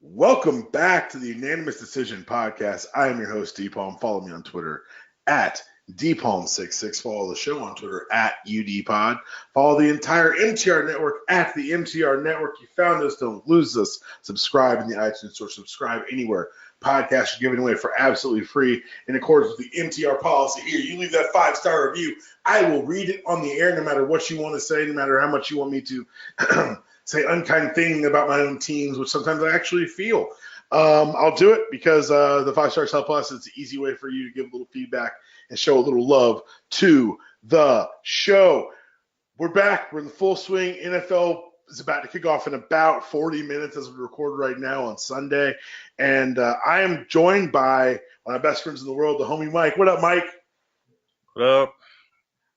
Welcome back to the Unanimous Decision Podcast. I am your host, DPalm. Follow me on Twitter at DPalm66. Follow the show on Twitter at UDPod. Follow the entire MTR network at the MTR network. You found us, don't lose us. Subscribe in the iTunes store. Subscribe anywhere. Podcasts are given away for absolutely free in accordance with the MTR policy here. You leave that 5-star review. I will read it on the air no matter what you want to say, no matter how much you want me to say unkind thing about my own teams, which sometimes I actually feel. I'll do it because the 5 stars help us. It's an easy way for you to give a little feedback and show a little love to the show. We're back. We're in the full swing. NFL is about to kick off in about 40 minutes as we record right now on Sunday. And I am joined by one of my best friends in the world, the homie Mike. What up, Mike? What up?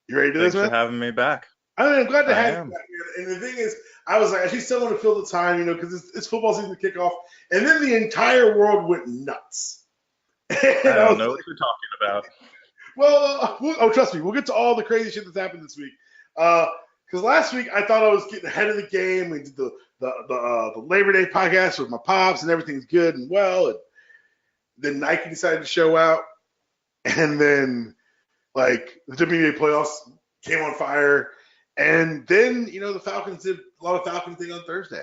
You ready to do this, man? Thanks for having me back. I'm glad to have you back, man. And the thing is, I was like, I just still want to fill the time, because it's football season to kick off. And then the entire world went nuts. I don't know what you're talking about. Well, trust me, we'll get to all the crazy shit that's happened this week. Because last week I thought I was getting ahead of the game. We did the Labor Day podcast with my pops, and everything's good and well. And then Nike decided to show out, and then the WNBA playoffs came on fire. And then, the Falcons did a lot of Falcon thing on Thursday.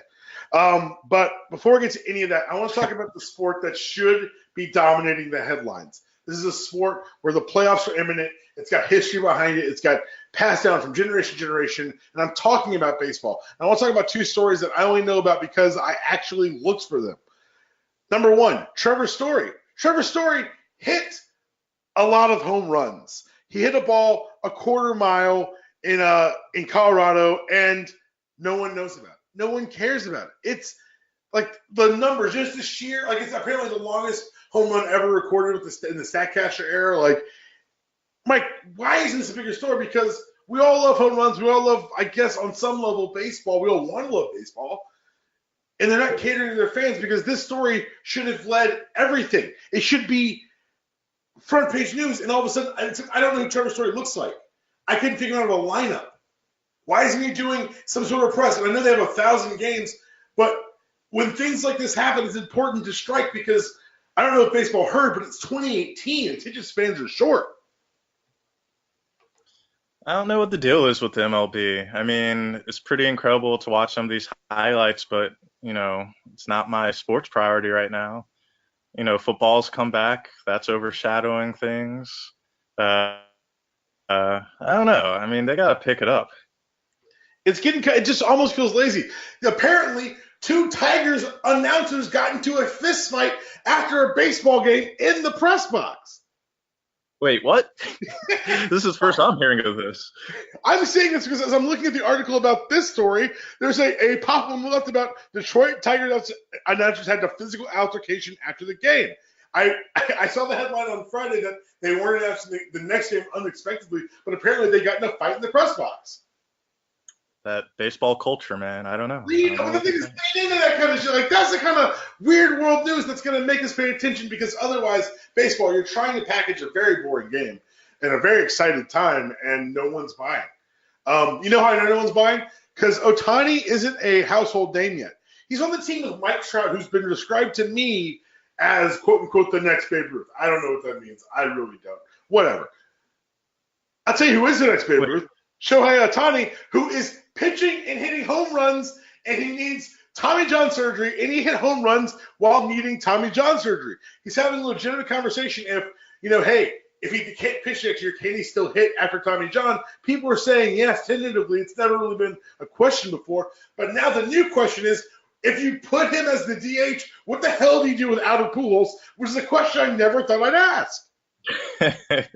But before we get to any of that, I want to talk about the sport that should be dominating the headlines. This is a sport where the playoffs are imminent. It's got history behind it. It's got passed down from generation to generation. And I'm talking about baseball. And I want to talk about 2 stories that I only know about because I actually looked for them. Number 1, Trevor Story. Trevor Story hit a lot of home runs. He hit a ball a quarter mile in Colorado, and no one knows about it. No one cares about it. It's like the numbers, just the sheer, it's apparently the longest home run ever recorded in the Statcaster era. Mike, why isn't this a bigger story? Because we all love home runs. We all love, I guess, on some level, baseball. We all want to love baseball. And they're not catering to their fans because this story should have led everything. It should be front page news. And all of a sudden, I don't know who Trevor Story looks like. I couldn't figure out a lineup. Why isn't he doing some sort of press? And I know they have 1,000 games, but when things like this happen, it's important to strike because I don't know if baseball heard, but it's 2018 and attention spans are short. I don't know what the deal is with the MLB. I mean, it's pretty incredible to watch some of these highlights, but, it's not my sports priority right now. Football's come back. That's overshadowing things. I don't know. I mean, they got to pick it up. It just almost feels lazy. Apparently, 2 Tigers announcers got into a fist fight after a baseball game in the press box. Wait, what? This is first I'm hearing of this. I'm saying this because as I'm looking at the article about this story, there's a pop on the left about Detroit Tigers announcers had a physical altercation after the game. I saw the headline on Friday that they weren't announcing the next game unexpectedly, but apparently they got in a fight in the press box. That baseball culture, man. I don't know. The thing is, lean into that kind of shit. That's the kind of weird world news that's going to make us pay attention because otherwise, baseball, you're trying to package a very boring game in a very excited time, and no one's buying. You know how I know no one's buying? Because Ohtani isn't a household name yet. He's on the team with Mike Trout, who's been described to me as, quote-unquote, the next Babe Ruth. I don't know what that means. I really don't. Whatever. I'll tell you who is the next Babe Ruth. Shohei Ohtani, who is pitching and hitting home runs, and he needs Tommy John surgery, and he hit home runs while needing Tommy John surgery. He's having a legitimate conversation if he can't pitch next year, can he still hit after Tommy John? People are saying yes, tentatively. It's never really been a question before. But now the new question is, if you put him as the DH, what the hell do you do with Albert Pujols? Which is a question I never thought I'd ask.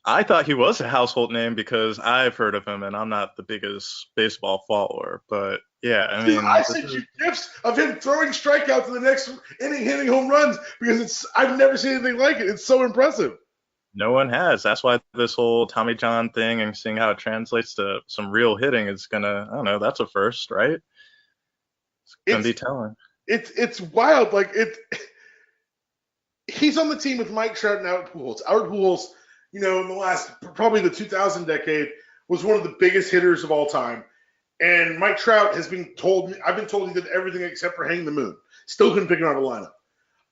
I thought he was a household name because I've heard of him, and I'm not the biggest baseball follower. But, yeah, I mean. I sent you gifs of him throwing strikeouts in the next inning, hitting home runs, because I've never seen anything like it. It's so impressive. No one has. That's why this whole Tommy John thing and seeing how it translates to some real hitting is going to, I don't know, that's a first, right? It's going to be telling. It's wild. He's on the team with Mike Trout and Albert Pujols. Albert Pujols, in the last, probably the 2000 decade, was one of the biggest hitters of all time. And Mike Trout has been told, I've been told he did everything except for hang the moon. Still couldn't pick him out of the lineup.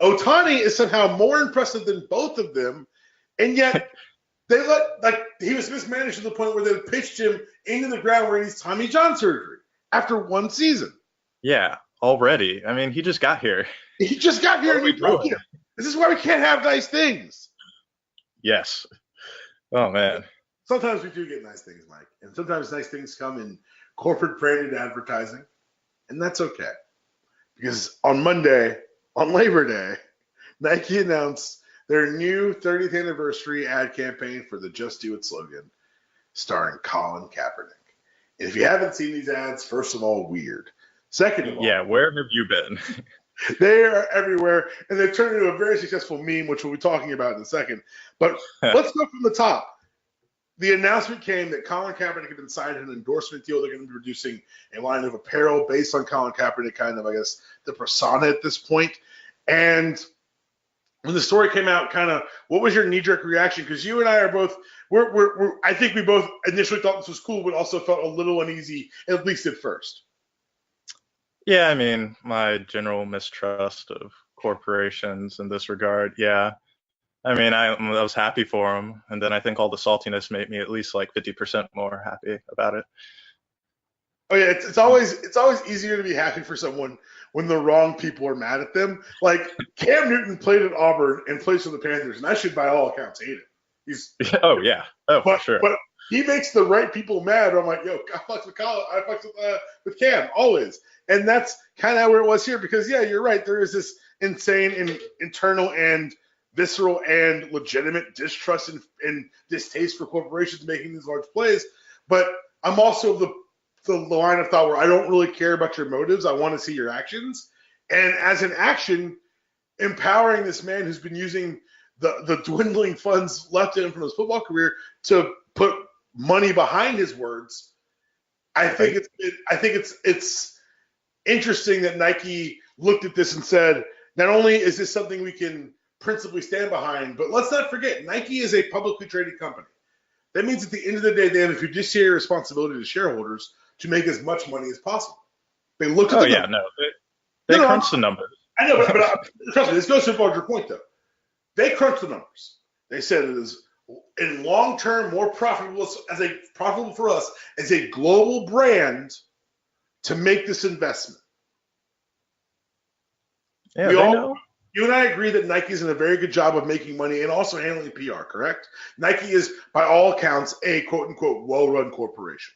Ohtani is somehow more impressive than both of them, and yet he was mismanaged to the point where they pitched him into the ground where he needs Tommy John surgery after one season. Yeah, already. I mean, he just got here. He just got here and we broke him. This is why we can't have nice things. Yes. Oh, man. Sometimes we do get nice things, Mike. And sometimes nice things come in corporate branded advertising. And that's okay. Because on Monday, on Labor Day, Nike announced their new 30th anniversary ad campaign for the Just Do It slogan, starring Colin Kaepernick. And if you haven't seen these ads, first of all, weird. Second of all, yeah, where have you been? They are everywhere, and they've turned into a very successful meme, which we'll be talking about in a second. But let's go from the top. The announcement came that Colin Kaepernick had been signed an endorsement deal. They're going to be producing a line of apparel based on Colin Kaepernick, kind of, I guess, the persona at this point. And when the story came out, kind of, what was your knee-jerk reaction? Because you and I are both, I think we both initially thought this was cool, but also felt a little uneasy, at least at first. Yeah, I mean, my general mistrust of corporations in this regard, yeah. I mean, I was happy for him, and then I think all the saltiness made me at least like 50% more happy about it. Oh yeah, it's always easier to be happy for someone when the wrong people are mad at them. Like Cam Newton played at Auburn and plays for the Panthers, and I should by all accounts hate him. For sure. But he makes the right people mad. I'm like, yo, I fucks with Cam always, and that's kind of where it was here. Because yeah, you're right. There is this insane and internal and visceral and legitimate distrust and distaste for corporations making these large plays. But I'm also the line of thought where I don't really care about your motives. I want to see your actions. And as an action, empowering this man who's been using the dwindling funds left in him from his football career to put money behind his words, I think it's interesting that Nike looked at this and said, not only is this something we can principally stand behind, but let's not forget, Nike is a publicly traded company. That means at the end of the day, they have a fiduciary responsibility to shareholders to make as much money as possible. They look at they crunch the numbers. I know, but trust me, this goes to a larger point, though. They crunch the numbers. They said it is in long term more profitable for us as a global brand to make this investment. Yeah, know. You and I agree that Nike's done a very good job of making money and also handling PR, correct? Nike is, by all accounts, a quote-unquote well-run corporation.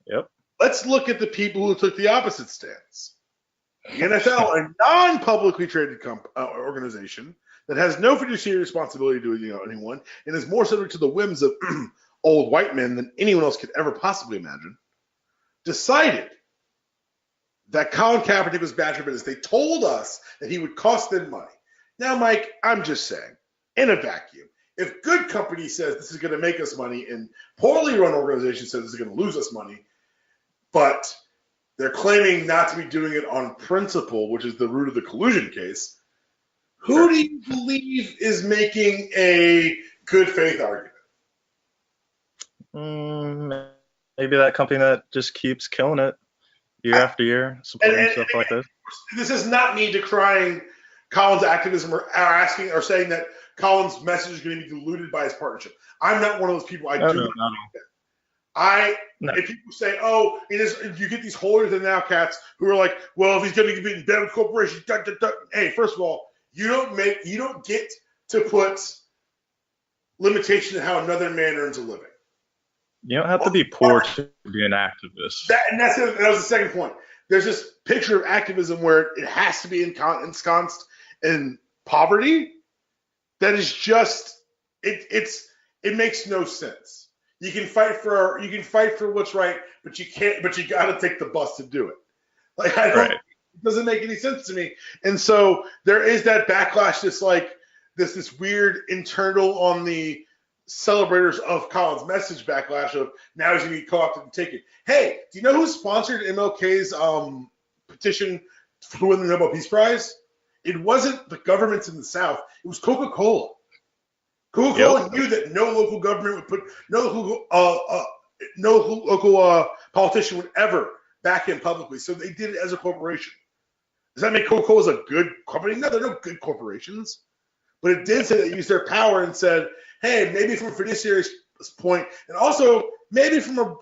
Yep. Let's look at the people who took the opposite stance. The NFL, a non-publicly traded organization that has no fiduciary responsibility to anyone and is more subject to the whims of old white men than anyone else could ever possibly imagine, decided that Colin Kaepernick was bad for business. They told us that he would cost them money. Now, Mike, I'm just saying, in a vacuum, if good company says this is going to make us money and poorly run organization says this is going to lose us money, but they're claiming not to be doing it on principle, which is the root of the collusion case, who do you believe is making a good faith argument? Maybe that company that just keeps killing it year after year, supporting stuff like this. This is not me decrying Colin's activism or asking or saying that Colin's message is going to be diluted by his partnership. I'm not one of those people. If people say, "Oh, you get these holier than thou cats who are like, well, if he's going to be in bed with corporations," hey, first of all, you don't get to put limitation to how another man earns a living. You don't have to be poor to be an activist. That was the second point. There's this picture of activism where it has to be ensconced in poverty. That is just it makes no sense. You can fight for what's right, but you can't. But you got to take the bus to do it. Like it doesn't make any sense to me. And so there is that backlash. This weird internal on the celebrators of Colin's message backlash of now he's going to be co-opted and taken. Hey, do you know who sponsored MLK's petition to win the Nobel Peace Prize? It wasn't the governments in the South. It was Coca-Cola. Coca-Cola knew that no local government would put no local politician would ever back him publicly, so they did it as a corporation. Does that make Coca-Cola a good company? No, they're no good corporations. But it did say that they used their power and said, hey, maybe from a fiduciary point, and also maybe from a,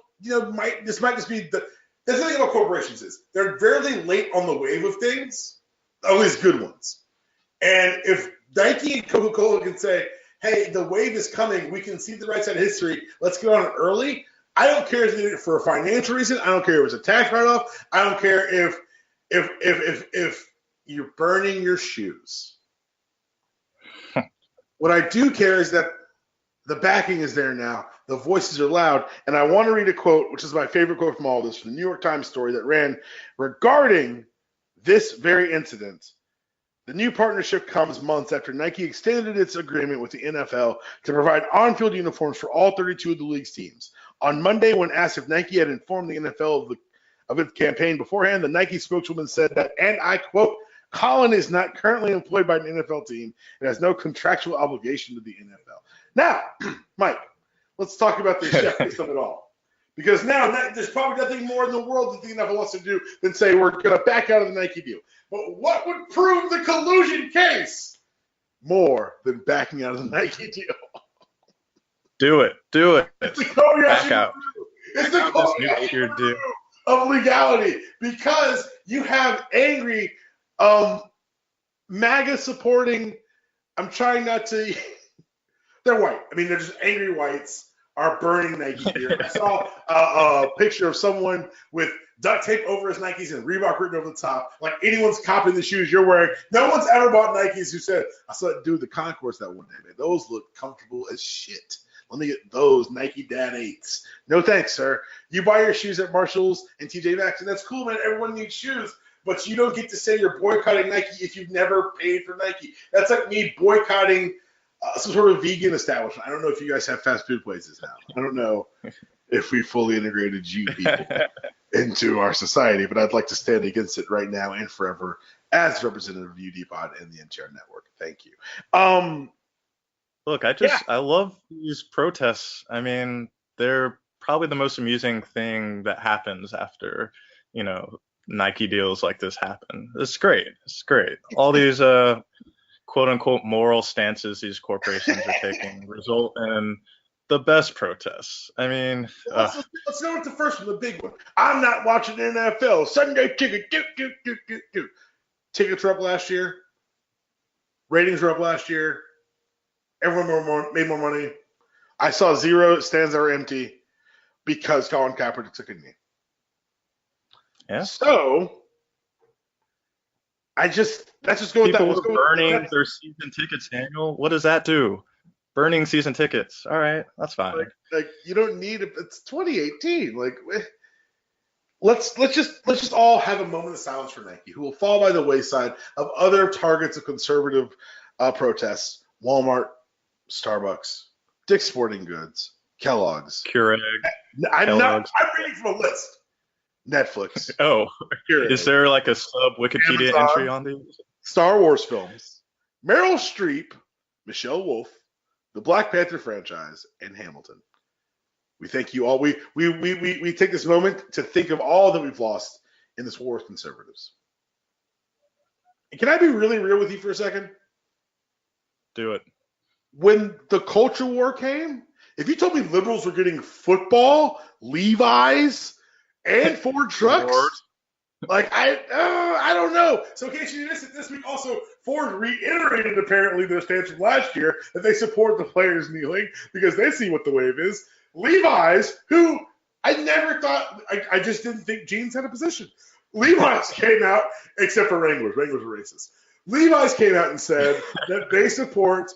this might just be that's the thing about corporations is they're very late on the wave of things, at least good ones. And if Nike and Coca-Cola can say, hey, the wave is coming, we can see the right side of history, let's get on it early. I don't care if they did it for a financial reason. I don't care if it was a tax write-off. I don't care if you're burning your shoes. What I do care is that the backing is there now. The voices are loud. And I want to read a quote, which is my favorite quote from all this, from the New York Times story that ran regarding this very incident. The new partnership comes months after Nike extended its agreement with the NFL to provide on-field uniforms for all 32 of the league's teams. On Monday, when asked if Nike had informed the NFL of its campaign beforehand, the Nike spokeswoman said that, and I quote, Colin is not currently employed by an NFL team and has no contractual obligation to the NFL. Now, Mike, let's talk about the chef of it all. Because now there's probably nothing more in the world that the NFL wants to do than say we're going to back out of the Nike deal. But what would prove the collusion case more than backing out of the Nike deal? Do it. It's the Kobayashi back out. It's the Kobayashi of legality, because you have angry MAGA supporting. I'm trying not to. They're white. I mean, they're just angry whites are burning Nike gear. I saw a picture of someone with duct tape over his Nikes and Reebok written over the top, like anyone's copying the shoes you're wearing. No one's ever bought Nikes who said, I saw that dude the Concourse that one day, man. Those look comfortable as shit. Let me get those Nike Dad 8s. No thanks, sir. You buy your shoes at Marshalls and TJ Maxx, and that's cool, man. Everyone needs shoes. But you don't get to say you're boycotting Nike if you've never paid for Nike. That's like me boycotting some sort of vegan establishment. I don't know if you guys have fast food places now. I don't know if we fully integrated you people into our society, but I'd like to stand against it right now and forever as representative of UDPod and the MTR network. Thank you. Look, I love these protests. I mean, they're probably the most amusing thing that happens after, Nike deals like this happen. It's great. All these quote unquote moral stances these corporations are taking result in the best protests. I mean, let's go with the first one, the big one. I'm not watching NFL. Sunday ticket. Tickets were up last year. Ratings were up last year. Everyone made more money. I saw 0 stands that were empty because Colin Kaepernick took a knee. Yeah. So that's just go with that. People were burning their season tickets, Daniel. What does that do? Burning season tickets. All right, that's fine. Like you don't need it. It's 2018. Like let's just all have a moment of silence for Nike, who will fall by the wayside of other targets of conservative protests: Walmart, Starbucks, Dick's Sporting Goods, Kellogg's, Keurig. I'm reading from a list. Netflix. Oh, Keurig. Is there like a sub Wikipedia Amazon, entry on these? Star Wars films, Meryl Streep, Michelle Wolf, the Black Panther franchise, and Hamilton. We thank you all. We take this moment to think of all that we've lost in this war with conservatives. And can I be really real with you for a second? Do it. When the culture war came, if you told me liberals were getting football, Levi's, and Ford trucks, like I don't know. So in case you missed it this week, also Ford reiterated apparently their stance from last year that they support the players kneeling because they see what the wave is. Levi's, who I never thought, I just didn't think jeans had a position. Levi's came out, except for Wranglers. Wranglers were racist. Levi's came out and said that they support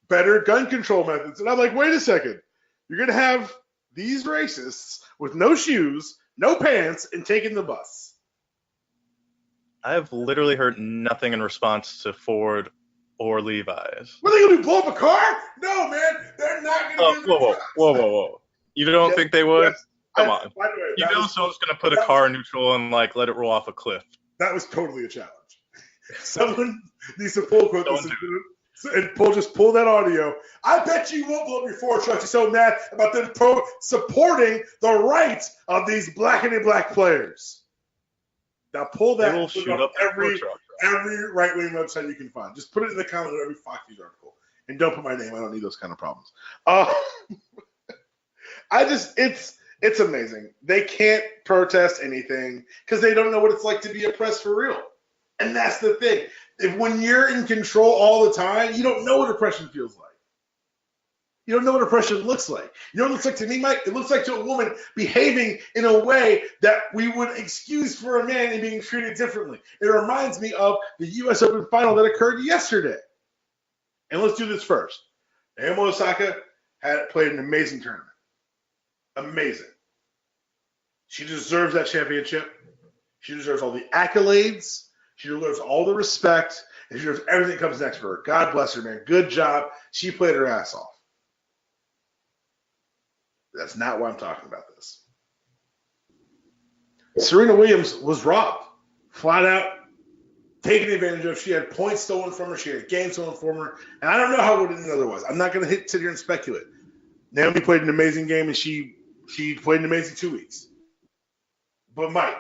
better gun control methods. And I'm like, wait a second. You're going to have these racists with no shoes, no pants, and taking the bus. I have literally heard nothing in response to Ford or Levi's. Were they going to blow up a car? No, man. They're not going to do Whoa. You don't think they would? Yes. Come on. By the way, someone's going to put a car in neutral and let it roll off a cliff. That was totally a challenge. Someone needs to pull quote this and pull that audio. I bet you won't blow up your Ford trucks. You're so mad about them supporting the rights of these black players. Now pull that. They will shoot up every truck. every right-wing website you can find. Just put it in the comment of every Fox News article. And don't put my name. I don't need those kind of problems. It's amazing. They can't protest anything because they don't know what it's like to be oppressed for real. And that's the thing. When you're in control all the time, you don't know what oppression feels like. You don't know what oppression looks like. You know what it looks like to me, Mike? It looks like to a woman behaving in a way that we would excuse for a man and being treated differently. It reminds me of the U.S. Open final that occurred yesterday. And let's do this first. Naomi Osaka had played an amazing tournament. Amazing. She deserves that championship. She deserves all the accolades. She deserves all the respect. And she deserves everything that comes next for her. God bless her, man. Good job. She played her ass off. That's not why I'm talking about this. Serena Williams was robbed. Flat out taken advantage of. She had points stolen from her. She had games stolen from her. And I don't know how it would have been otherwise. I'm not going to sit here and speculate. Naomi played an amazing game, and she played an amazing 2 weeks. But, Mike,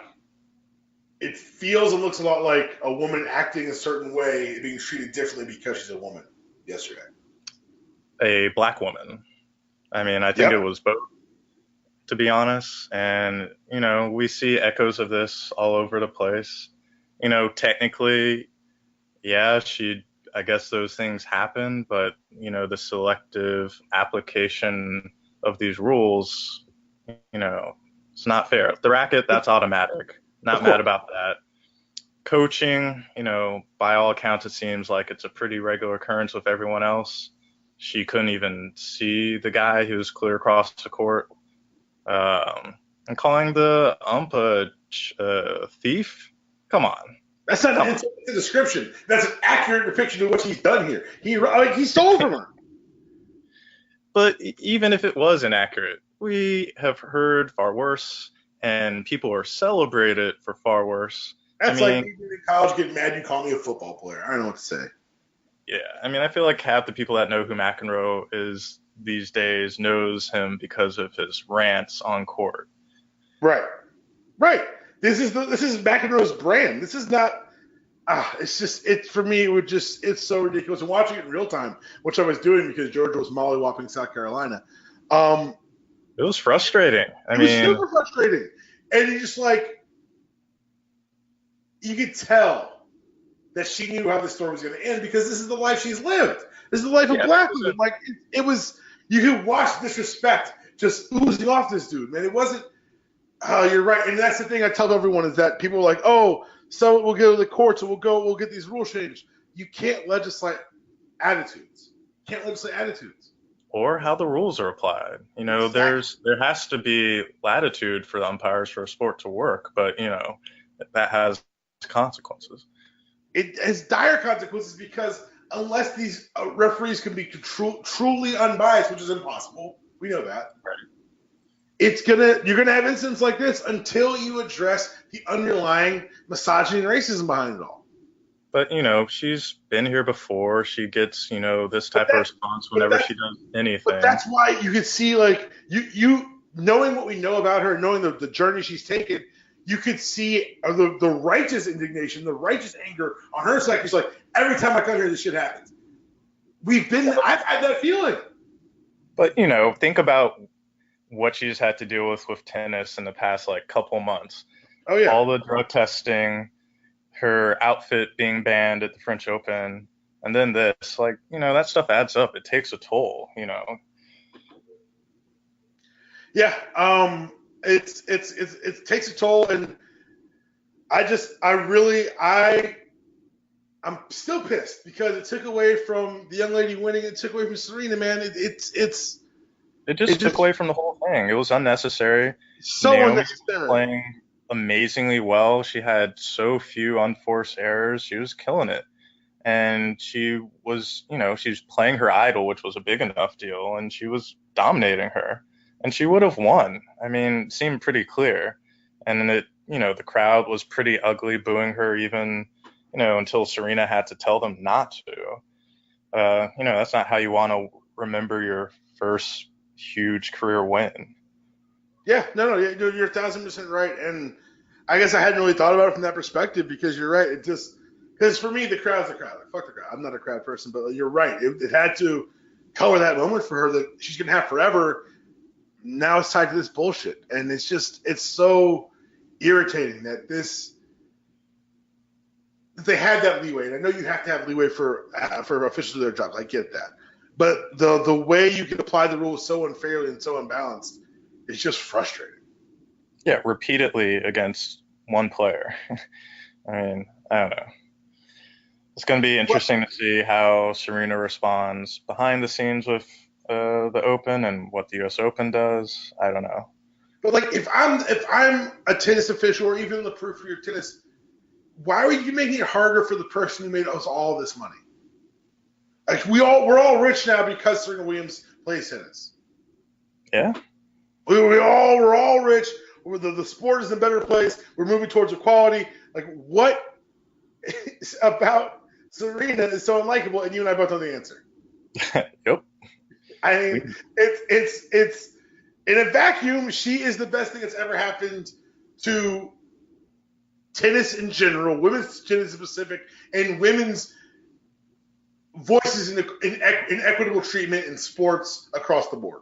it feels and looks a lot like a woman acting a certain way, being treated differently because she's a woman yesterday. A black woman. I mean, I think it was both, to be honest. And, we see echoes of this all over the place. Technically, I guess those things happen, but, the selective application of these rules, it's not fair. The racket, that's automatic. Not mad about that. Coaching, by all accounts, it seems like it's a pretty regular occurrence with everyone else. She couldn't even see the guy who was clear across the court. And calling the ump a thief? Come on. That's not an insult to description. That's an accurate depiction of what he's done here. He stole from her. But even if it was inaccurate, we have heard far worse, and people are celebrated for far worse. That's like me in college getting mad you call me a football player. I don't know what to say. Yeah, I feel like half the people that know who McEnroe is these days knows him because of his rants on court. Right. This is McEnroe's brand. This is not. For me. It's so ridiculous. And watching it in real time, which I was doing because Georgia was mollywhopping South Carolina. It was frustrating. It was super frustrating, and you just you could tell that she knew how the story was going to end because this is the life she's lived. This is the life of black women. It was, you could watch disrespect just oozing off this dude, man. It wasn't, you're right. And that's the thing I tell everyone is that people are like, so we'll go to the courts and we'll get these rules changed. You can't legislate attitudes. Or how the rules are applied. Exactly. There has to be latitude for the umpires for a sport to work, but, that has consequences. It has dire consequences because unless these referees can be truly unbiased, which is impossible, we know that. Right. You're gonna have incidents like this until you address the underlying misogyny and racism behind it all. But she's been here before. She gets this type of response whenever she does anything. But that's why you could see you knowing what we know about her, knowing the journey she's taken. You could see the righteous indignation, the righteous anger on her side. She's like, every time I come here, this shit happens. I've had that feeling. But, think about what she's had to deal with tennis in the past, couple months. Oh, yeah. All the drug testing, her outfit being banned at the French Open, and then this. That stuff adds up. It takes a toll, Yeah. It takes a toll, and I'm still pissed because it took away from the young lady winning. It took away from Serena, man. It just took away from the whole thing. It was unnecessary. So Naomi unnecessary. Was playing amazingly well. She had so few unforced errors. She was killing it, and she was playing her idol, which was a big enough deal, and she was dominating her. And she would have won. It seemed pretty clear. And then the crowd was pretty ugly, booing her even, until Serena had to tell them not to. That's not how you want to remember your first huge career win. Yeah, no, you're 1,000% right. And I guess I hadn't really thought about it from that perspective because you're right. Because for me, the crowd's the crowd. Like, fuck the crowd. I'm not a crowd person, but you're right. It had to color that moment for her that she's gonna have forever. Now it's tied to this bullshit, and it's so irritating that they had that leeway. And I know you have to have leeway for officials to do their jobs. I get that, but the way you can apply the rules so unfairly and so unbalanced is just frustrating. Yeah, repeatedly against one player. I mean, I don't know. It's going to be interesting to see how Serena responds behind the scenes with the Open and what the U.S. Open does. I don't know. But like, if I'm a tennis official or even the proof for your tennis, why are you making it harder for the person who made us all this money? Like, we're all rich now because Serena Williams plays tennis. Yeah. We're all rich. The sport is in a better place. We're moving towards equality. Like, what is about Serena is so unlikable, and you and I both know the answer. Yep. I mean, it's in a vacuum, she is the best thing that's ever happened to tennis in general, women's tennis in specific, and women's voices in equitable treatment in sports across the board.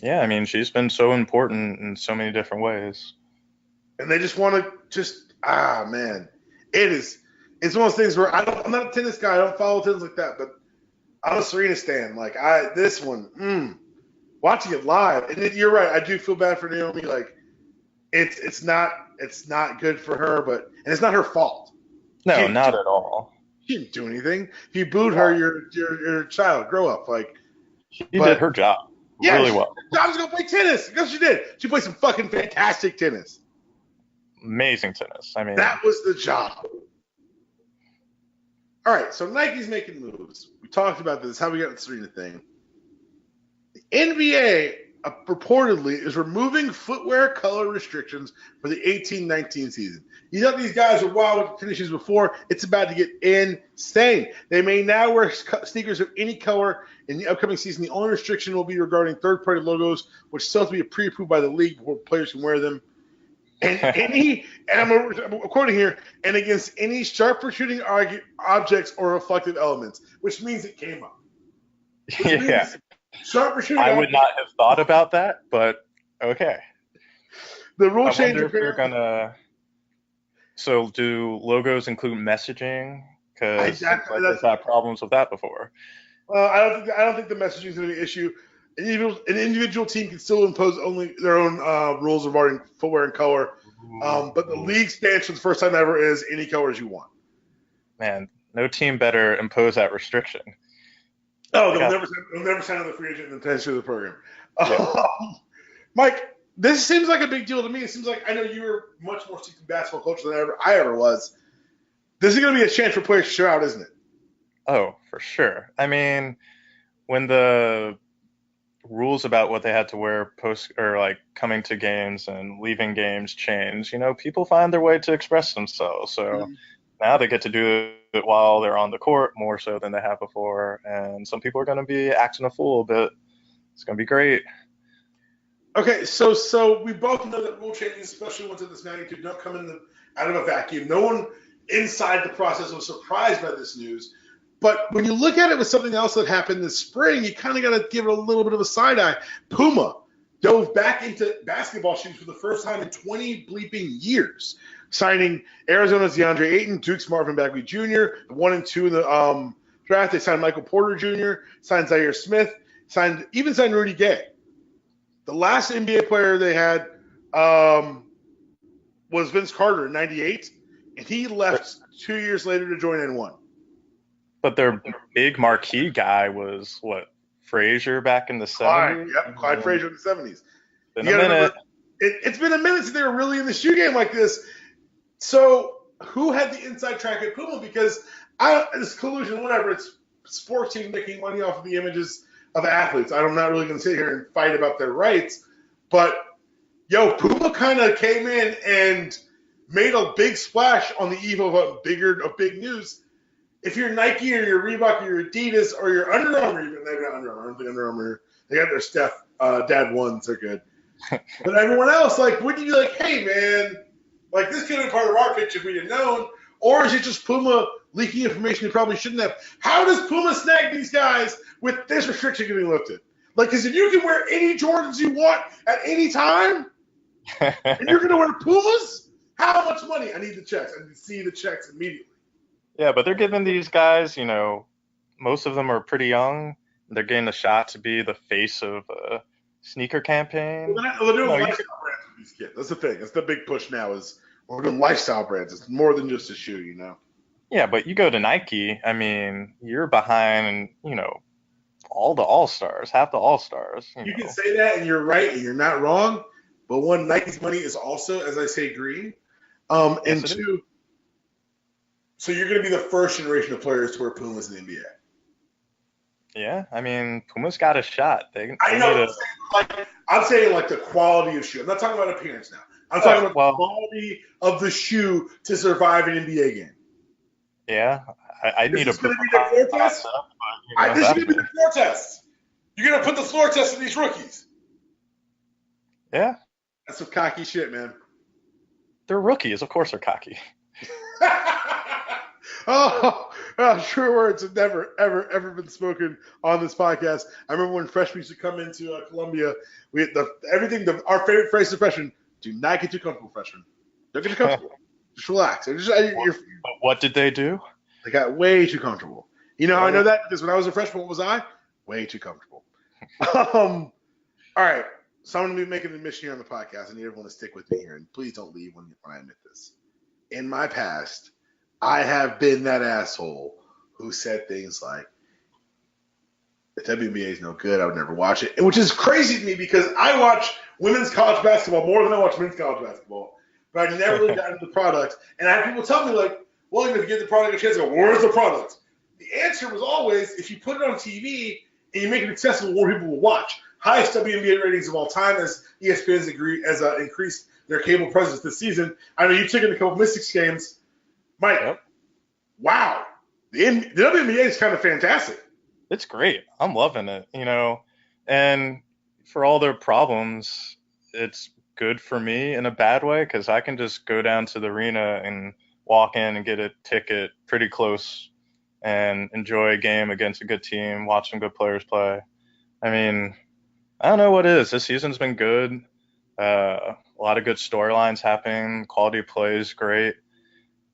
Yeah, I mean, she's been so important in so many different ways. And they just want to man. It's one of those things where I'm not a tennis guy. I don't follow tennis like that, but I'm a Serena stan. Like, this one, watching it live, and you're right. I do feel bad for Naomi. Like, it's not good for her, and it's not her fault. No, not at all. She didn't do anything. If you booed her, you're a child. Grow up. Like, she did her job really well. Her job was to go play tennis. Because she did. She played some fucking fantastic tennis. Amazing tennis. I mean, that was the job. All right, so Nike's making moves. We talked about this, how we got the Serena thing. The NBA reportedly is removing footwear color restrictions for the 18-19 season. You know, these guys were wild with tennis shoes before. It's about to get insane. They may now wear sneakers of any color in the upcoming season. The only restriction will be regarding third-party logos, which still have to be pre-approved by the league before players can wear them. And I'm quoting here, and against any sharp shooting objects or reflective elements, which means it came up. Yeah. Sharp shooting. I would not have thought about that, but okay. The rule change. If you're gonna. So, do logos include messaging? Because they've had problems with that before. I don't think the messaging is going to be an issue. An individual team can still impose only their own rules regarding footwear and color, but the league stance for the first time ever is any colors you want. Man, no team better impose that restriction. Oh, they'll never sign another free agent in the tenure of the program. Yeah. Mike, this seems like a big deal to me. It seems like, I know you were much more steeped in basketball culture than I ever was. This is going to be a chance for players to show out, isn't it? Oh, for sure. I mean, when the rules about what they had to wear coming to games and leaving games change, people find their way to express themselves. So now they get to do it while they're on the court more so than they have before. And some people are going to be acting a fool, but it's going to be great. Okay, so we both know that rule changes, especially ones of this magnitude, don't come out of a vacuum. No one inside the process was surprised by this news. But when you look at it with something else that happened this spring, you kind of got to give it a little bit of a side eye. Puma dove back into basketball shoes for the first time in 20 bleeping years, signing Arizona's DeAndre Ayton, Duke's Marvin Bagley Jr., 1 and 2 in the draft. They signed Michael Porter Jr., signed Zaire Smith, signed Rudy Gay. The last NBA player they had was Vince Carter in '98, and he left 2 years later to join N1. But their big marquee guy was, Frazier back in the 70s? Clyde Frazier in the 70s. It's been a minute since they were really in the shoe game like this. So who had the inside track at Puma? Because this collusion, whatever, it's sports teams making money off of the images of athletes. I'm not really going to sit here and fight about their rights. But, Puma kind of came in and made a big splash on the eve of big news. If you're Nike or you're Reebok or you're Adidas or you're Under Armour, even maybe not Under Armour, I don't think Under Armour, they got their Steph Dad ones, they're good. But everyone else, wouldn't you be like, hey man, this could have been part of our pitch if we had known, Or is it just Puma leaking information they probably shouldn't have? How does Puma snag these guys with this restriction getting lifted? Like, because if you can wear any Jordans you want at any time, and you're going to wear Pumas, how much money? I need the checks. I need to see the checks immediately. Yeah, but they're giving these guys, most of them are pretty young. They're getting a shot to be the face of a sneaker campaign. Well, they're doing lifestyle brands with these kids. That's the thing. That's the big push now is we're doing lifestyle brands. It's more than just a shoe, Yeah, but you go to Nike, I mean, you're behind, all the All-Stars, half the All-Stars. You can say that, and you're right, and you're not wrong. But one, Nike's money is also, as I say, green. And two, so you're going to be the first generation of players to wear Pumas in the NBA. Yeah, I mean, Puma's got a shot. I know. I'm saying like the quality of shoe. I'm not talking about appearance now. I'm talking about the quality of the shoe to survive an NBA game. Yeah, I need a going to be the floor test. This is going to be the floor test. You're going to put the floor test in these rookies. Yeah. That's some cocky shit, man. They're rookies. Of course they're cocky. True words have never, ever been spoken on this podcast. I remember when freshmen used to come into Columbia, our favorite phrase to freshmen, do not get too comfortable, freshmen. Don't get too comfortable. Just relax. What did they do? They got way too comfortable. You know how I know that? Because when I was a freshman, what was I? Way too comfortable. All right. So I'm going to be making an admission here on the podcast. I need everyone to stick with me here, and please don't leave when I admit this. In my past, I have been that asshole who said things like, the WNBA is no good, I would never watch it. Which is crazy to me because I watch women's college basketball more than I watch men's college basketball. But I never really got into the product. And I have people tell me, like, well, if you give the product a chance, I go, where's the product? The answer was always, if you put it on TV and you make it accessible, more people will watch. Highest WNBA ratings of all time as ESPN's increased their cable presence this season. I know you took in a couple Mystics games. Mike, Wow. The WNBA is kind of fantastic. It's great. I'm loving it, And for all their problems, it's good for me in a bad way because I can just go down to the arena and walk in and get a ticket pretty close and enjoy a game against a good team, watch some good players play. I mean, I don't know what it is. This season's been good. A lot of good storylines happening. Quality of play is great.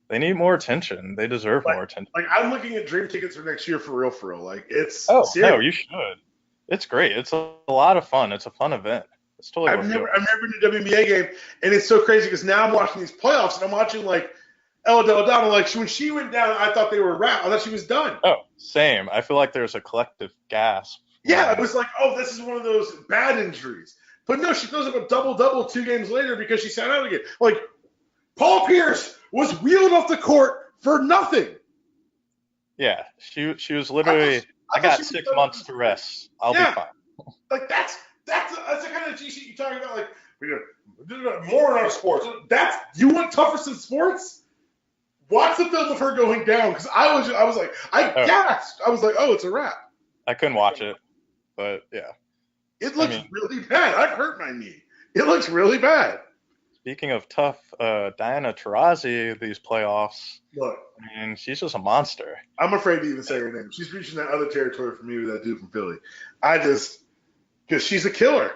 They need more attention. They deserve more attention. Like, I'm looking at dream tickets for next year for real. Like, it's serious. No, you should. It's great. It's a lot of fun. It's a fun event. It's totally I've never been to a WNBA game, and it's so crazy because now I'm watching these playoffs, and I'm watching, like, Ella Del Donna. Like, when she went down, I thought they were wrapped. I thought she was done. Oh, same. I feel like there's a collective gasp. Yeah, it was like, oh, this is one of those bad injuries. But no, she throws up a double-double 2 games later because she sat out again. Like, Paul Pierce was wheeled off the court for nothing. Yeah, she was literally, I got 6 months to rest. I'll be fine. Like, that's the kind of G-shit you're talking about. Like, more in our sports. You want toughest in sports? Watch the film of her going down because I was like, gasped. I was like, oh, it's a wrap. I couldn't watch it, but yeah. It looks really bad. I've hurt my knee. It looks really bad. Speaking of tough, Diana Taurasi, these playoffs. Look, I mean, she's just a monster. I'm afraid to even say her name. She's reaching that other territory for me with that dude from Philly. Because she's a killer.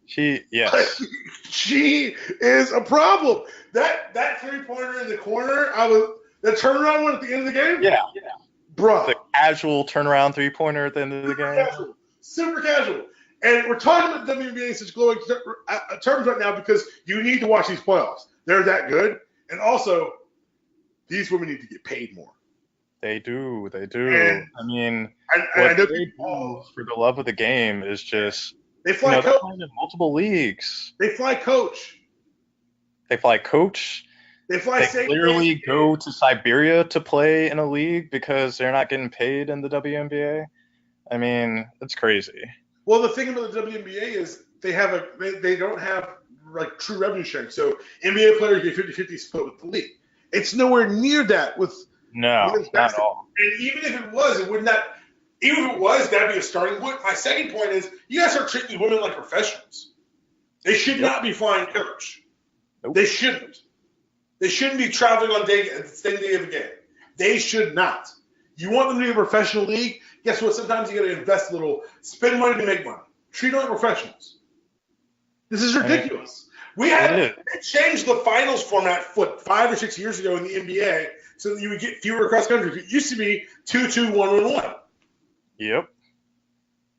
She is a problem. That 3-pointer in the corner, the turnaround one at the end of the game? Yeah. Bruh. The casual turnaround 3-pointer at the end of the game. Super casual. And we're talking about WNBA in such glowing terms right now because you need to watch these playoffs. They're that good. And also, these women need to get paid more. They do. And, I mean, what they do for the love of the game is just they fly coach in multiple leagues. They fly coach. They clearly go to Siberia to play in a league because they're not getting paid in the WNBA. I mean, it's crazy. Well, the thing about the WNBA is they don't have like true revenue sharing. So NBA players get 50-50 split with the league. It's nowhere near that with not at all. And even if it was, it would not. Even if it was, that'd be a starting point. My second point is you guys are treating women like professionals. They should not be flying coach. Nope. They shouldn't. They shouldn't be traveling on the same day of the game. They should not. You want them to be a professional league? Guess what? Sometimes you got to invest a little, spend money to make money. Treat them like professionals. This is ridiculous. We changed the finals format 5 or 6 years ago in the NBA so that you would get fewer cross country. It used to be 2-2, 1-1. Yep.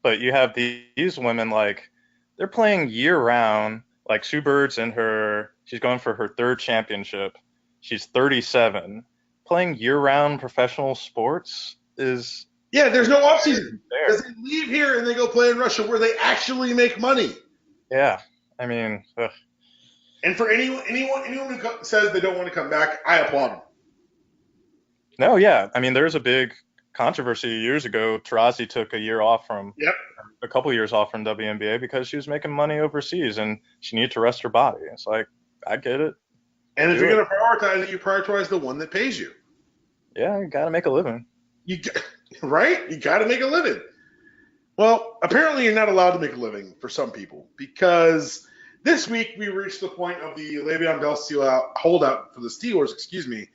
But you have these women, like, they're playing year round. Like Sue Bird's she's going for her 3rd championship. She's 37. Playing year round professional sports is. Yeah, there's no offseason. Because they leave here and they go play in Russia where they actually make money. Yeah. I mean. Ugh. And for anyone who says they don't want to come back, I applaud them. No, yeah. I mean, there's a big controversy years ago. Taurasi took a couple years off from WNBA because she was making money overseas and she needed to rest her body. It's like, I get it. And if you're going to prioritize it, you prioritize the one that pays you. Yeah, you got to make a living. Right? You got to make a living. Well, apparently you're not allowed to make a living for some people because this week we reached the point of the Le'Veon Bell holdout for the Steelers,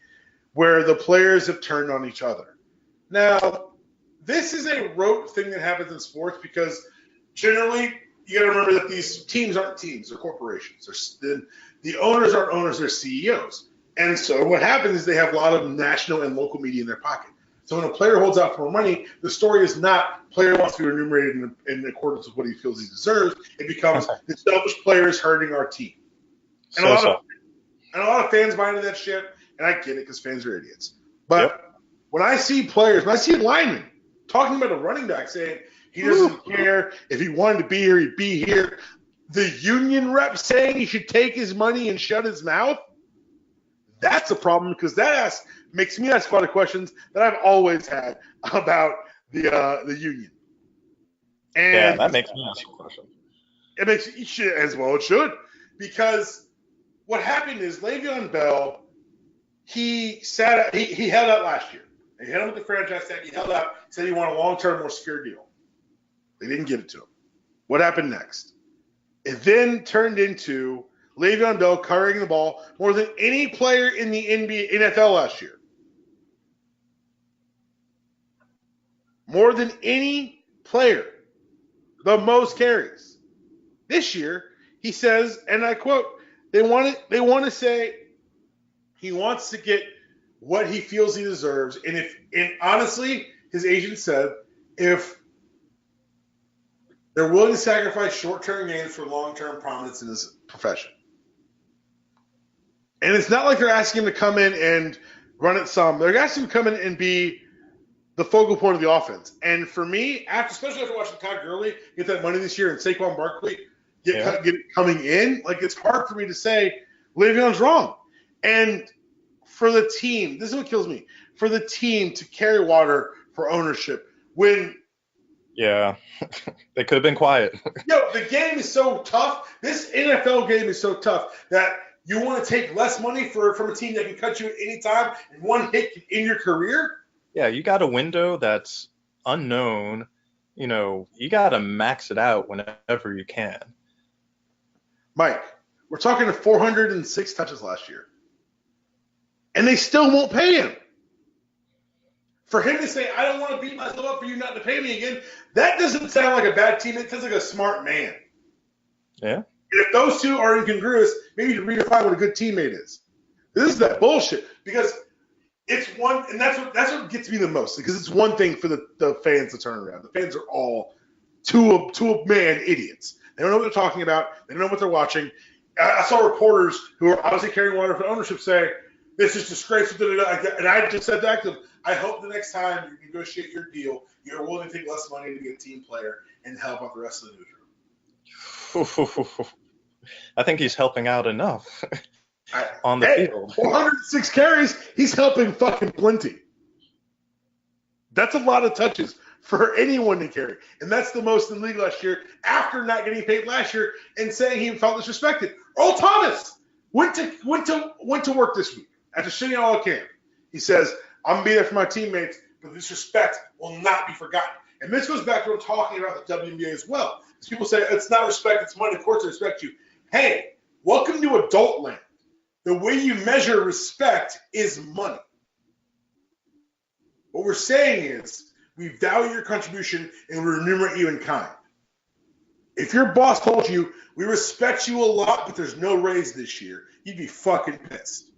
where the players have turned on each other. Now, this is a rote thing that happens in sports because generally you got to remember that these teams aren't teams; they're corporations. The owners aren't owners; they're CEOs. And so what happens is they have a lot of national and local media in their pocket. So when a player holds out for more money, the story is not player wants to be remunerated in accordance with what he feels he deserves. It becomes the selfish player is hurting our team. And a lot of fans buy into that shit, and I get it because fans are idiots. But when I see linemen talking about a running back saying he doesn't care if he wanted to be here, he'd be here. The union rep saying he should take his money and shut his mouth. That's a problem because that makes me ask a lot of questions that I've always had about the union. And yeah, that makes me ask a question. It makes as well. It should, because what happened is Le'Veon Bell, he held out last year. They hit him with the franchise tag. He held out, said he wanted a long-term, more secure deal. They didn't give it to him. What happened next? It then turned into Le'Veon Bell carrying the ball more than any player in the NFL last year. More than any player. The most carries. This year, he says, and I quote, they want to say he wants to get what he feels he deserves. And honestly, his agent said, if they're willing to sacrifice short-term gains for long-term prominence in his profession. And it's not like they're asking him to come in and run it some. They're asking him to come in and be the focal point of the offense. And for me, especially after watching Todd Gurley get that money this year and Saquon Barkley get coming in, like it's hard for me to say Le'Veon's wrong. And for the team, this is what kills me, for the team to carry water for ownership when yeah, they could have been quiet. The game is so tough. This NFL game is so tough that you want to take less money from a team that can cut you at any time and one hit in your career? Yeah, you got a window that's unknown. You got to max it out whenever you can. Mike, we're talking to 406 touches last year. And they still won't pay him. For him to say, I don't want to beat myself up for you not to pay me again, that doesn't sound like a bad teammate. It sounds like a smart man. Yeah. And if those two are incongruous, maybe you redefine what a good teammate is. This is that bullshit. Because it's one, and that's what gets me the most. Because it's one thing for the fans to turn around. The fans are all to a man idiots. They don't know what they're talking about. They don't know what they're watching. I saw reporters who are obviously carrying water for ownership say, this is disgraceful. And I just said back to them, I hope the next time you negotiate your deal, you're willing to take less money to be a team player and help out the rest of the newsroom. I think he's helping out enough on the field. 406 carries, he's helping fucking plenty. That's a lot of touches for anyone to carry. And that's the most in the league last year after not getting paid last year and saying he felt disrespected. Earl Thomas went to work this week after shitting all camp. He says, I'm going to be there for my teammates, but this respect will not be forgotten. And this goes back to what I'm talking about the WNBA as well. People say it's not respect, it's money. Of course, I respect you. Hey, welcome to adult land. the way you measure respect is money. What we're saying is we value your contribution and we remunerate you in kind. If your boss told you, we respect you a lot, but there's no raise this year, you'd be fucking pissed.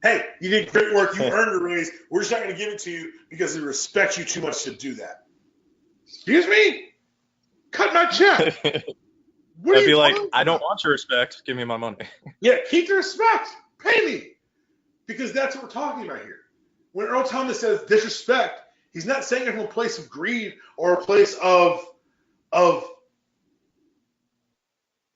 Hey, you did great work. You earned a raise. We're just not going to give it to you because we respect you too much to do that. Excuse me? Cut my check. What I'd be like, I don't want your respect. Give me my money. Yeah, keep the respect. Pay me. Because that's what we're talking about here. When Earl Thomas says disrespect, he's not saying it from a place of greed or a place of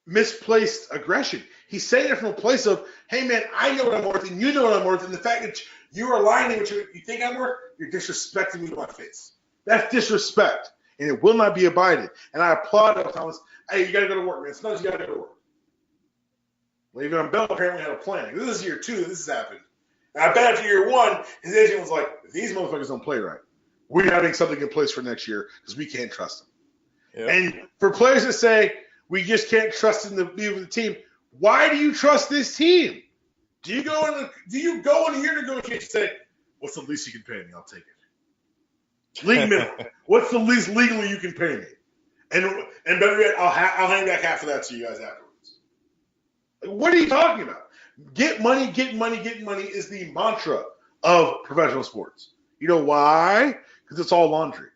misplaced aggression. He's saying it from a place of, hey, man, I know what I'm worth, and you know what I'm worth, and the fact that you're aligning with what you think I'm worth, you're disrespecting me to my face. That's disrespect, and it will not be abided. And I applaud Earl Thomas. Hey, you got to go to work, man. Sometimes you got to go to work. Le'Veon Bell apparently had a plan. This is year 2 that this has happened. And I bet after year 1, his agent was like, these motherfuckers don't play right. We're having something in place for next year because we can't trust them. Yep. And for players that say, we just can't trust them to be with the team, why do you trust this team? Do you go in a year negotiation and say, what's the least you can pay me? I'll take it. League minimum. What's the least legally you can pay me? And better yet, I'll hang back half of that to you guys afterwards. What are you talking about? Get money, get money, get money is the mantra of professional sports. You know why? Because it's all laundry.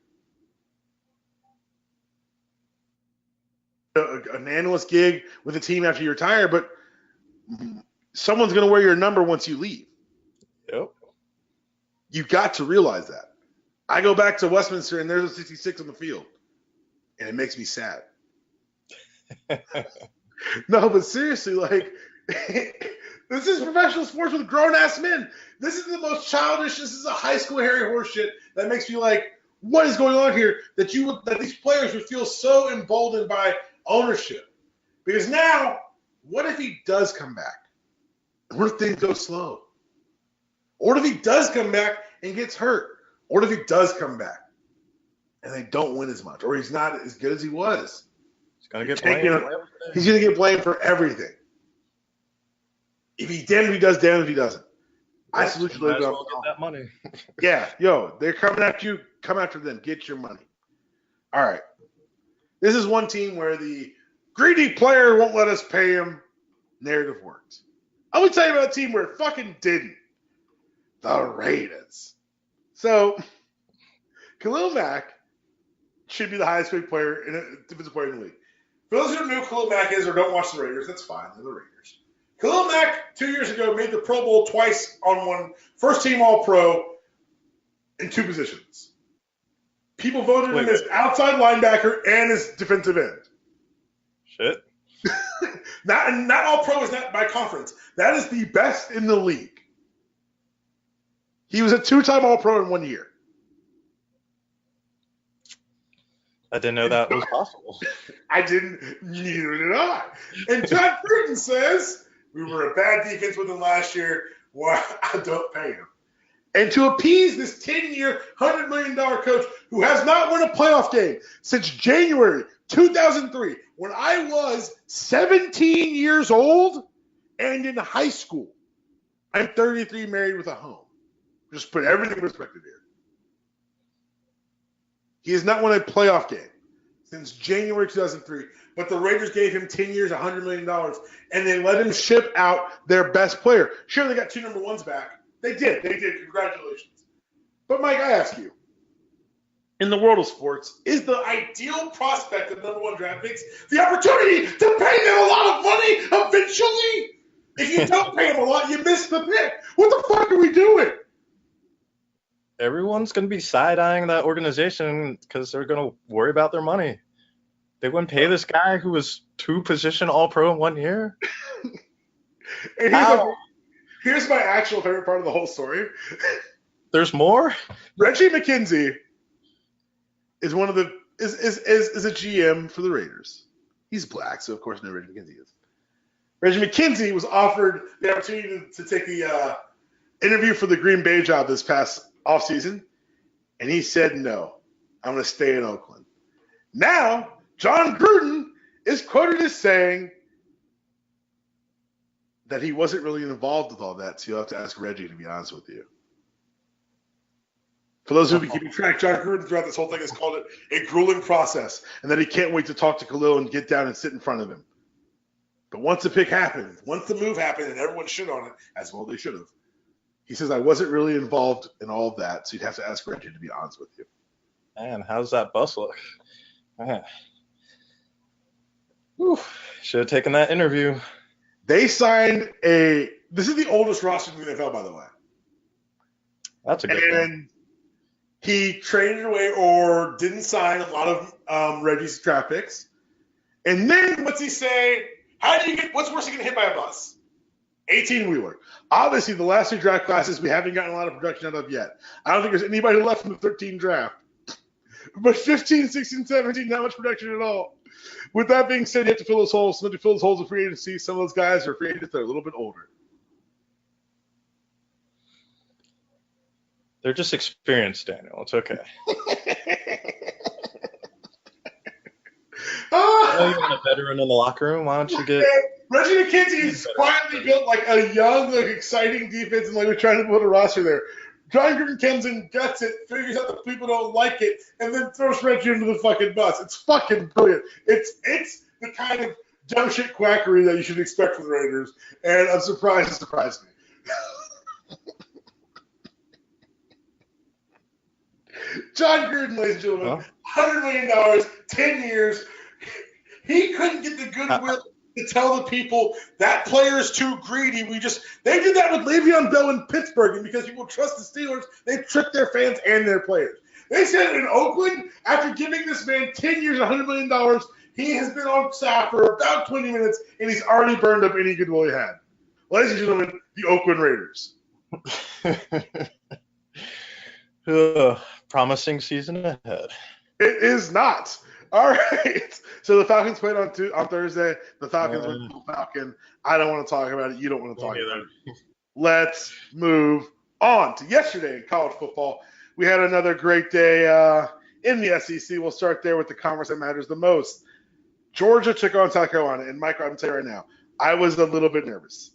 An analyst gig with a team after you retire, but someone's going to wear your number once you leave. Yep. You've got to realize that. I go back to Westminster and there's a 66 on the field, and it makes me sad. No, but seriously, like, this is professional sports with grown-ass men. This is the most childish, this is a high school Harry horse shit that makes me like, what is going on here that these players would feel so emboldened by ownership? Because now, what if he does come back? What if things go slow? Or what if he does come back and gets hurt? Or what if he does come back and they don't win as much? Or he's not as good as he was? He's going to get blamed. He's going to get blamed for everything. If he damned if he does, damned if he doesn't. I salute you. Might as well get that money. Yeah, yo, they're coming after you. Come after them. Get your money. All right. This is one team where the greedy player won't let us pay him narrative works. I would tell you about a team where it fucking didn't. The Raiders. So, Khalil Mack should be the highest paid player in a defensive player in the league. For those who don't know who Khalil Mack is or don't watch the Raiders, that's fine. They're the Raiders. Khalil Mack, 2 years ago, made the Pro Bowl twice on one first-team All-Pro in 2 positions. People voted him as outside linebacker and as defensive end. Shit. Not All-Pro is not by conference. That is the best in the league. He was a 2-time All-Pro in 1 year. I didn't know that was possible. I didn't. Neither did I. And John Gruden says, we were a bad defense with him last year. Why I don't pay him. And to appease this 10-year, $100 million coach who has not won a playoff game since January 2003, when I was 17 years old and in high school. I'm 33, married with a home. Just put everything in perspective here. He has not won a playoff game since January 2003, but the Raiders gave him 10 years, $100 million, and they let him ship out their best player. Sure, they got 2 number 1s back. They did. Congratulations. But, Mike, I ask you, in the world of sports, is the ideal prospect of number 1 draft picks the opportunity to pay them a lot of money eventually? If you don't pay them a lot, you miss the pick. What the fuck are we doing? Everyone's going to be side-eyeing that organization because they're going to worry about their money. They wouldn't pay this guy who was 2-position All-Pro in 1 year? And here's my actual favorite part of the whole story. There's more? Reggie McKenzie is one of the is a GM for the Raiders. He's black, so of course no Reggie McKenzie is. Reggie McKenzie was offered the opportunity to take the interview for the Green Bay job this past offseason, and he said no. I'm going to stay in Oakland. Now, John Gruden is quoted as saying, that he wasn't really involved with all that, so you'll have to ask Reggie, to be honest with you. For those who have been keeping track, John Gruden throughout this whole thing has called it a grueling process, and that he can't wait to talk to Khalil and get down and sit in front of him. But once the pick happened, once the move happened, and everyone shit on it, as well they should have, he says, I wasn't really involved in all of that, so you'd have to ask Reggie, to be honest with you. Man, how's that bus look? Man. Should have taken that interview. They signed this is the oldest roster in the NFL, by the way. That's a good thing. He traded away or didn't sign a lot of Reggie's draft picks. And then what's he say? What's worse than getting hit by a bus? 18-wheeler. Obviously, the last two draft classes we haven't gotten a lot of production out of yet. I don't think there's anybody left from the 13 draft. But 15, 16, 17, not much production at all. With that being said, you have to fill those holes. Somebody fill those holes with free agency. Some of those guys are free agents that are a little bit older. They're just experienced, Daniel. It's okay. You want a veteran in the locker room? Why don't you get Reggie McKenzie's quietly built like a young, exciting defense, and like we're trying to build a roster there. John Gruden comes in, guts it, figures out that people don't like it, and then throws Reggie into the fucking bus. It's fucking brilliant. It's the kind of dumb shit quackery that you should expect from the Raiders, and I'm surprised it surprised me. John Gruden, ladies and gentlemen, $100 million, 10 years. He couldn't get the goodwill to tell the people that player is too greedy. They did that with Le'Veon Bell in Pittsburgh, and because people trust the Steelers, they tricked their fans and their players. They said in Oakland, after giving this man 10 years, $100 million, he has been on staff for about 20 minutes, and he's already burned up any goodwill he had. Ladies and gentlemen, the Oakland Raiders. Promising season ahead. It is not. All right. So the Falcons played on Thursday. The Falcons went to the Falcon. I don't want to talk about it. You don't want to talk about it. Let's move on to yesterday in college football. We had another great day in the SEC. We'll start there with the conference that matters the most. Georgia took on South Carolina. And, Mike, I'm going to tell you right now, I was a little bit nervous.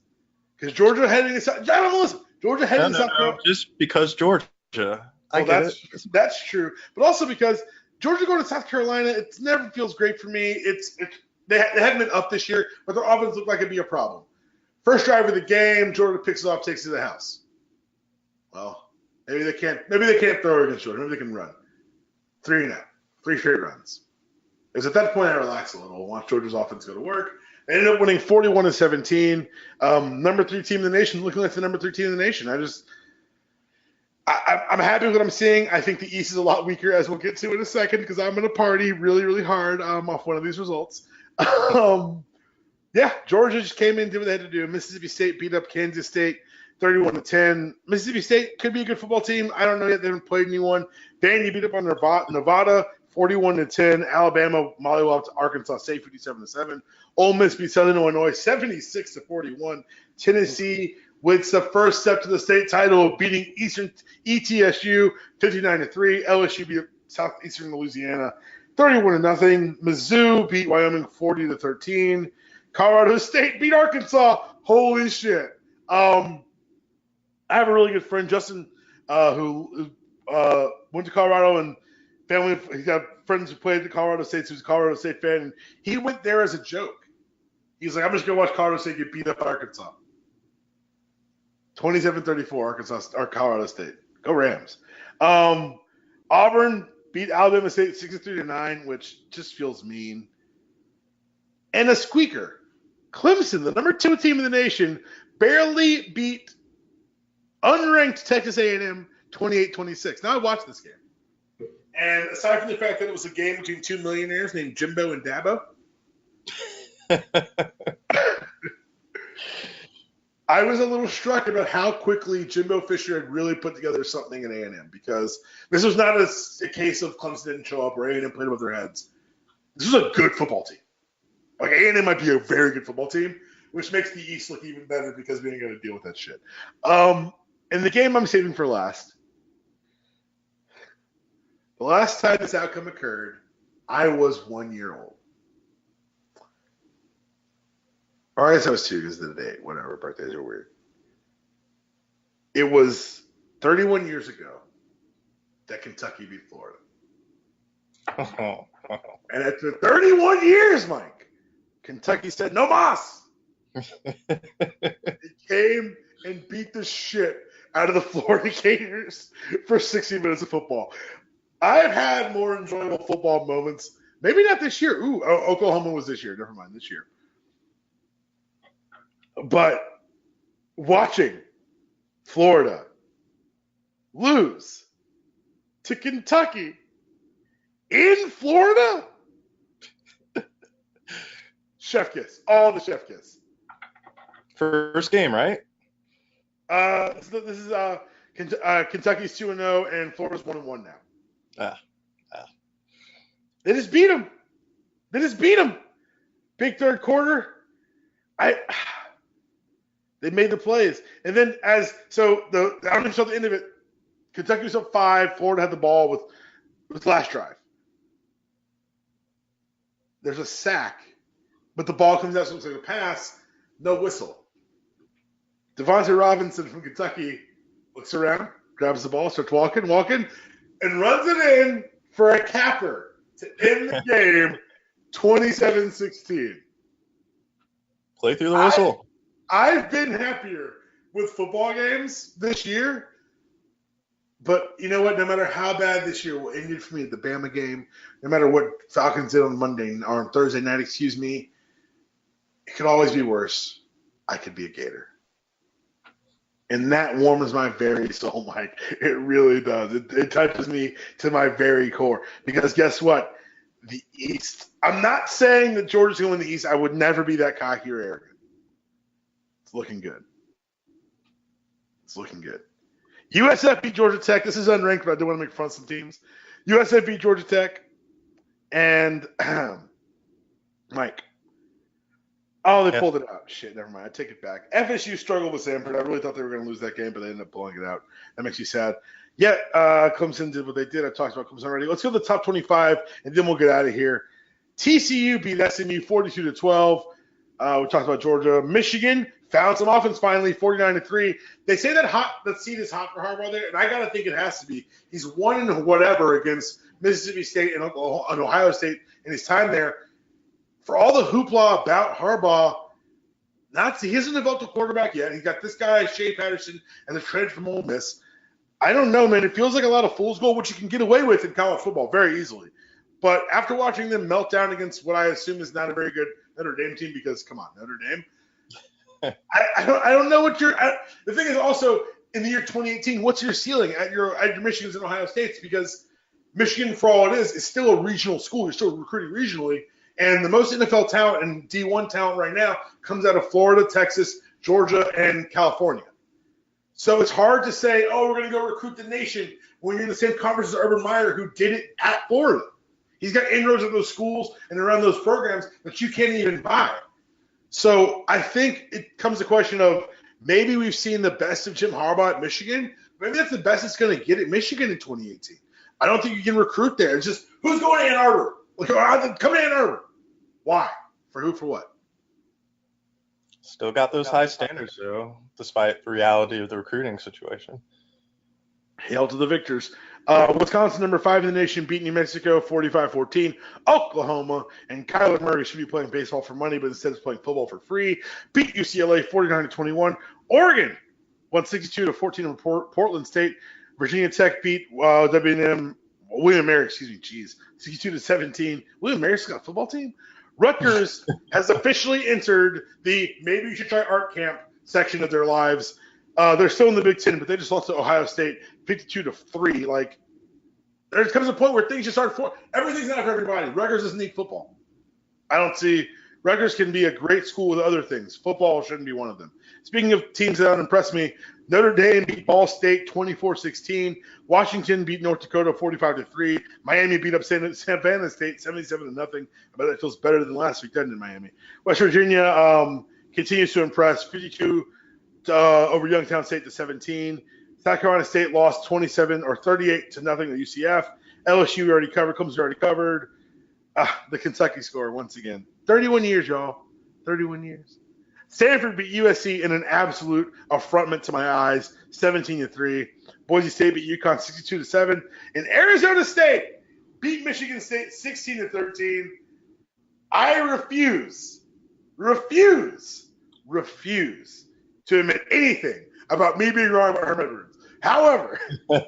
Because Georgia heading to South Carolina. Just because Georgia. That's true. But also because Georgia going to South Carolina, it never feels great for me. They haven't been up this year, but their offense looked like it'd be a problem. First drive of the game, Georgia picks it off, takes it to the house. Well, maybe they can't throw against Georgia. Maybe they can run. 3 straight runs. It was at that point I relaxed a little and watched Georgia's offense go to work. They ended up winning 41-17. Number 3 team in the nation, looking like the number 3 team in the nation. I'm happy with what I'm seeing. I think the East is a lot weaker, as we'll get to in a second, because I'm going to party really, really hard off one of these results. Georgia just came in, did what they had to do. Mississippi State beat up Kansas State 31-10. Mississippi State could be a good football team. I don't know yet. They haven't played anyone. Vandy beat up on Nevada 41-10. Alabama mollywopped Arkansas State 57-7. Ole Miss beat Southern Illinois 76-41. Tennessee wins the first step to the state title, beating ETSU 59-3. LSU beat Southeastern Louisiana 31-0. Mizzou beat Wyoming 40-13. Colorado State beat Arkansas. Holy shit! I have a really good friend, Justin, who went to Colorado and family. He's got friends who played at Colorado State, so he's a Colorado State fan. And he went there as a joke. He's like, I'm just gonna watch Colorado State get beat up by Arkansas. 27-34, Colorado State. Go Rams. Auburn beat Alabama State 63-9, which just feels mean. And a squeaker. Clemson, the number 2 team in the nation, barely beat unranked Texas A&M 28-26. Now I watched this game. And aside from the fact that it was a game between 2 millionaires named Jimbo and Dabo, I was a little struck about how quickly Jimbo Fisher had really put together something in A&M, because this was not a case of Clemson didn't show up or A&M played above their heads. This was a good football team. Like, A&M might be a very good football team, which makes the East look even better because we ain't got to deal with that shit. And the game I'm saving for last. The last time this outcome occurred, I was 1 year old. Or I guess I was 2 because of the date. Whatever, birthdays are weird. It was 31 years ago that Kentucky beat Florida. And after 31 years, Mike, Kentucky said, no mas. They came and beat the shit out of the Florida Gators for 60 minutes of football. I've had more enjoyable football moments. Maybe not this year. Oklahoma was this year. Never mind, this year. But watching Florida lose to Kentucky in Florida, chef kiss. All the chef kiss. First game, right? This is Kentucky's 2-0 and Florida's 1-1 now. They just beat them. Big third quarter. They made the plays. And then I don't even show the end of it. Kentucky was up 5. Florida had the ball with last drive. There's a sack, but the ball comes out, so it looks like a pass. No whistle. Devontae Robinson from Kentucky looks around, grabs the ball, starts walking, and runs it in for a capper to end the game 27-16. Play through the whistle. I've been happier with football games this year, but you know what? No matter how bad this year will end for me at the Bama game, no matter what Falcons did on Thursday night, it could always be worse. I could be a Gator. And that warms my very soul, Mike. It really does. It touches me to my very core. Because guess what? The East. I'm not saying that Georgia's going to win the East. I would never be that cocky or arrogant. It's looking good. USF beat Georgia Tech. This is unranked, but I do want to make fun of some teams. USF beat Georgia Tech. And Mike. Oh, they pulled it out. Shit, never mind. I take it back. FSU struggled with Samford. I really thought they were going to lose that game, but they ended up pulling it out. That makes you sad. Yeah, Clemson did what they did. I talked about Clemson already. Let's go to the top 25, and then we'll get out of here. TCU beat SMU 42-12. We talked about Georgia. Michigan found some offense finally, 49-3. They say that seat is hot for Harbaugh there, and I got to think it has to be. He's won in whatever against Mississippi State and Ohio State in his time there. For all the hoopla about Harbaugh, he hasn't developed a quarterback yet. He's got this guy, Shea Patterson, and the trade from Ole Miss. I don't know, man. It feels like a lot of fool's gold, which you can get away with in college football very easily. But after watching them melt down against what I assume is not a very good Notre Dame team, because, come on, Notre Dame. I don't know what the thing is also, in the year 2018, what's your ceiling at your Michigans and Ohio States? Because Michigan, for all it is still a regional school. You're still recruiting regionally. And the most NFL talent and D1 talent right now comes out of Florida, Texas, Georgia, and California. So it's hard to say, we're going to go recruit the nation when you're in the same conference as Urban Meyer, who did it at Florida. He's got inroads at those schools and around those programs that you can't even buy. So I think it comes to the question of maybe we've seen the best of Jim Harbaugh at Michigan. Maybe that's the best it's going to get at Michigan in 2018. I don't think you can recruit there. It's just, who's going to Ann Arbor? Come to Ann Arbor. Why? For who? For what? Still got those high standards, though, despite the reality of the recruiting situation. Hail to the victors. Wisconsin, number 5 in the nation, beat New Mexico 45-14. Oklahoma and Kyler Murray should be playing baseball for money, but instead is playing football for free. Beat UCLA 49-21. Oregon won 62-14 in Portland State. Virginia Tech beat William Mary, 62-17. William Mary's got a football team. Rutgers has officially entered the maybe you should try art camp section of their lives. They're still in the Big Ten, but they just lost to Ohio State 52-3. Like, there comes a point where things just aren't for everything's not for everybody. Rutgers doesn't need football. I don't see Rutgers can be a great school with other things. Football shouldn't be one of them. Speaking of teams that don't impress me, Notre Dame beat Ball State 24-16. Washington beat North Dakota 45-3. Miami beat up Savannah State 77-0. I bet that feels better than last week, doesn't it, Miami? West Virginia continues to impress, 52 over Youngstown State to 17. South Carolina State lost 38-0 to UCF. LSU already covered. Clemson already covered. The Kentucky score once again. 31 years, y'all. 31 years. Stanford beat USC in an absolute affrontment to my eyes, 17-3. Boise State beat UConn 62-7. And Arizona State beat Michigan State 16-13. I refuse to admit anything about me being wrong about Herm Edwards. However, you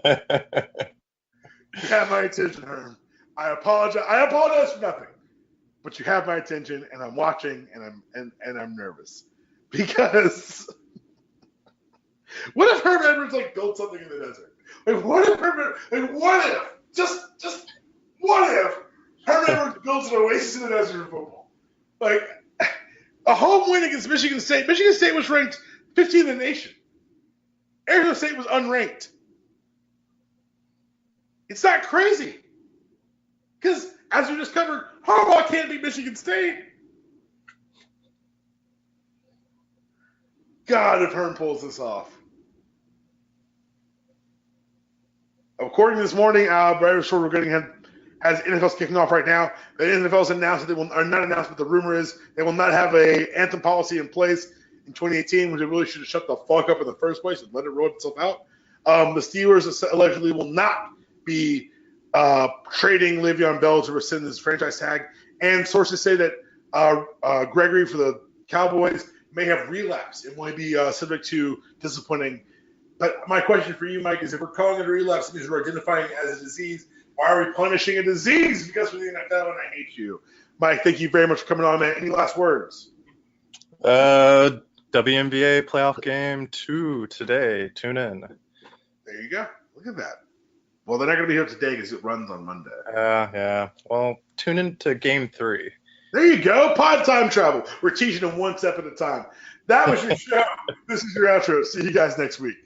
have my attention, Herm. I apologize for nothing. But you have my attention, and I'm watching, and I'm nervous because what if Herm Edwards built something in the desert? What if Herm Edwards builds an oasis in the desert of football? A home win against Michigan State. Michigan State was ranked 15th in the nation. Arizona State was unranked. It's not crazy. Because, as we just covered, Harbaugh can't beat Michigan State. God, if Herm pulls this off. According to this morning, Brad Short recruiting has NFL's kicking off right now. The NFL's announced that they will, or not announced, but the rumor is they will not have a anthem policy in place in 2018, which they really should have shut the fuck up in the first place and let it roll itself out. The Steelers allegedly will not be trading Le'Veon Bell to rescind his franchise tag, and sources say that Gregory for the Cowboys may have relapsed and might be subject to disciplining. But my question for you, Mike, is if we're calling it a relapse, it means we're identifying it as a disease. Why are we punishing a disease? Because we're the NFL and I hate you. Mike, thank you very much for coming on, man. Any last words? WNBA playoff game 2 today. Tune in. There you go. Look at that. Well, they're not going to be here today because it runs on Monday. Yeah. Well, tune in to game 3. There you go. Pod time travel. We're teaching them one step at a time. That was your show. This is your outro. See you guys next week.